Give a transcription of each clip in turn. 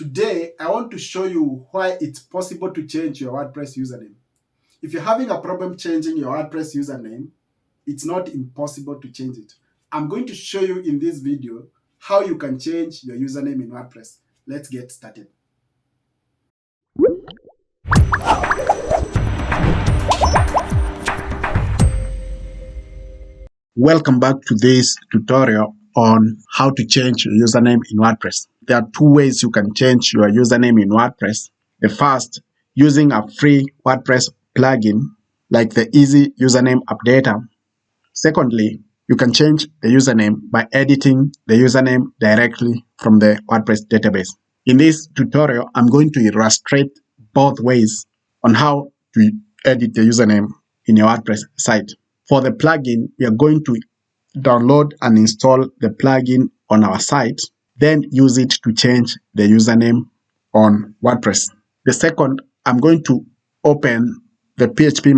Today, I want to show you why it's possible to change your WordPress username. If you're having a problem changing your WordPress username, it's not impossible to change it. I'm going to show you in this video how you can change your username in WordPress. Let's get started. Welcome back to this tutorial on how to change your username in WordPress. There are two ways you can change your username in WordPress. The first, using a free WordPress plugin like the Easy Username Updater. Secondly, you can change the username by editing the username directly from the WordPress database. In this tutorial, I'm going to illustrate both ways on how to edit the username in your WordPress site. For the plugin, we are going to download and install the plugin on our site, then use it to change the username on WordPress. The second, I'm going to open the PHP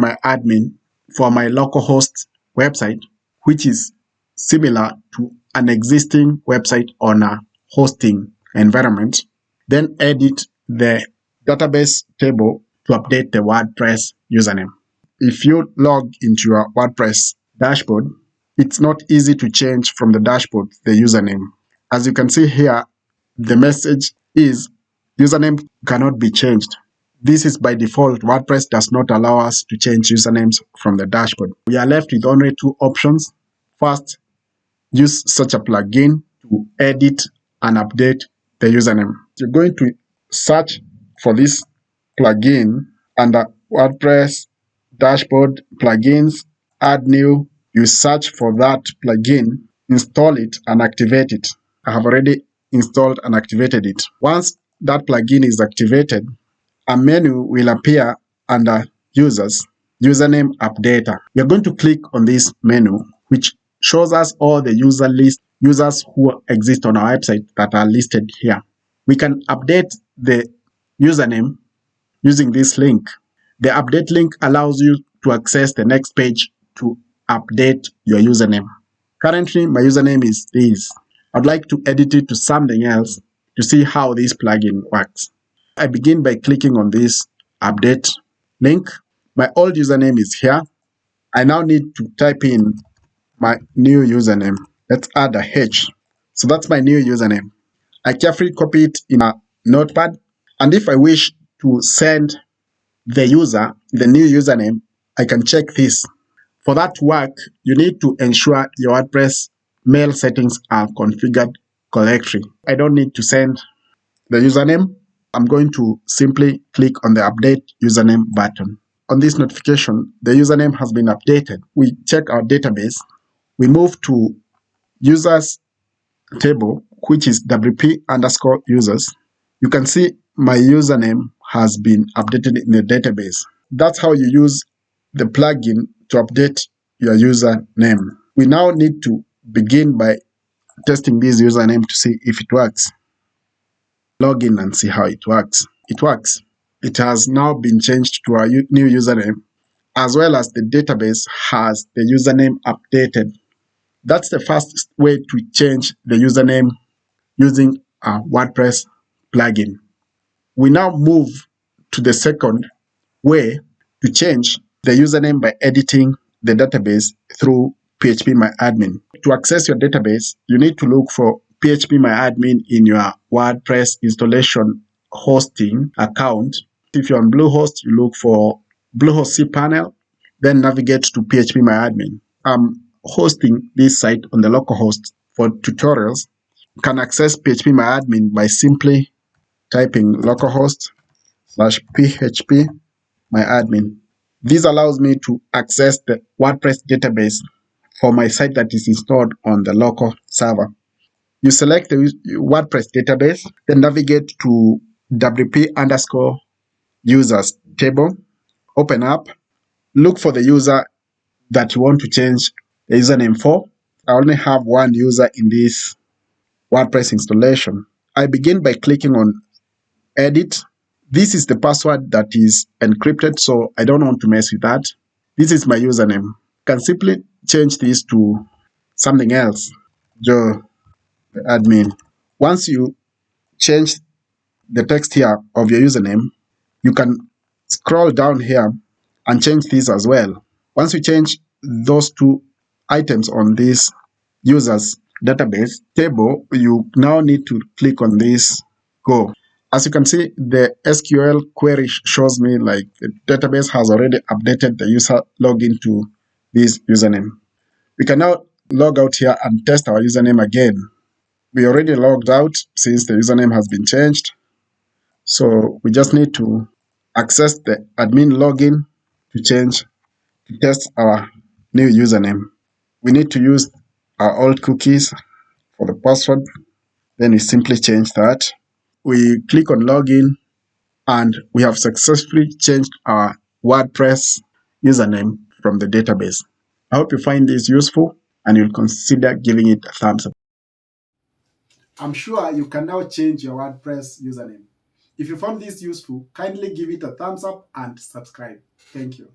for my localhost website, which is similar to an existing website on a hosting environment, then edit the database table to update the WordPress username. If you log into your WordPress dashboard, it's not easy to change from the dashboard the username. As you can see here, the message is username cannot be changed. This is by default. WordPress does not allow us to change usernames from the dashboard. We are left with only two options. First, use such a plugin to edit and update the username. You're going to search for this plugin under WordPress dashboard plugins, add new. You search for that plugin, install it and activate it. I have already installed and activated it. Once that plugin is activated, a menu will appear under Users, Username Updater. We are going to click on this menu, which shows us all the users who exist on our website that are listed here. We can update the username using this link. The update link allows you to access the next page to update your username. Currently, my username is this. I'd like to edit it to something else to see how this plugin works. I begin by clicking on this update link. My old username is here. I now need to type in my new username. Let's add a H. So that's my new username. I carefully copy it in a notepad. And if I wish to send the user the new username, I can check this. For that to work, you need to ensure your WordPress mail settings are configured correctly. I don't need to send the username. I'm going to simply click on the update username button. On this notification, the username has been updated. We check our database. We move to users table, which is WP_users. You can see my username has been updated in the database. That's how you use the plugin to update your username. We now need to begin by testing this username to see if it works. Log in and see how it works. It works. It has now been changed to a new username, as well as the database has the username updated. That's the first way to change the username using a WordPress plugin. We now move to the second way to change the username by editing the database through PHP_admin. To access your database, you need to look for PHP_admin in your WordPress installation hosting account. If you're on Bluehost, you look for Bluehost cPanel, then navigate to PHP_admin. I'm hosting this site on the localhost. For tutorials, you can access PHP_admin by simply typing localhost/php_admin. This allows me to access the WordPress database for my site that is installed on the local server. You select the WordPress database, then navigate to WP_users table, open up, look for the user that you want to change the username for. I only have one user in this WordPress installation. I begin by clicking on edit. This is the password that is encrypted, so I don't want to mess with that. This is my username. You can simply change this to something else. Joe admin. Once you change the text here of your username, you can scroll down here and change this as well. Once you change those two items on this users database table, you now need to click on this go. As you can see, the SQL query shows me like the database has already updated the user login to this username. We can now log out here and test our username again. We already logged out since the username has been changed. So we just need to access the admin login to test our new username. We need to use our old cookies for the password. Then we simply change that. We click on login and we have successfully changed our WordPress username from the database. I hope you find this useful and you'll consider giving it a thumbs up. I'm sure you can now change your WordPress username. If you found this useful, kindly give it a thumbs up and subscribe. Thank you.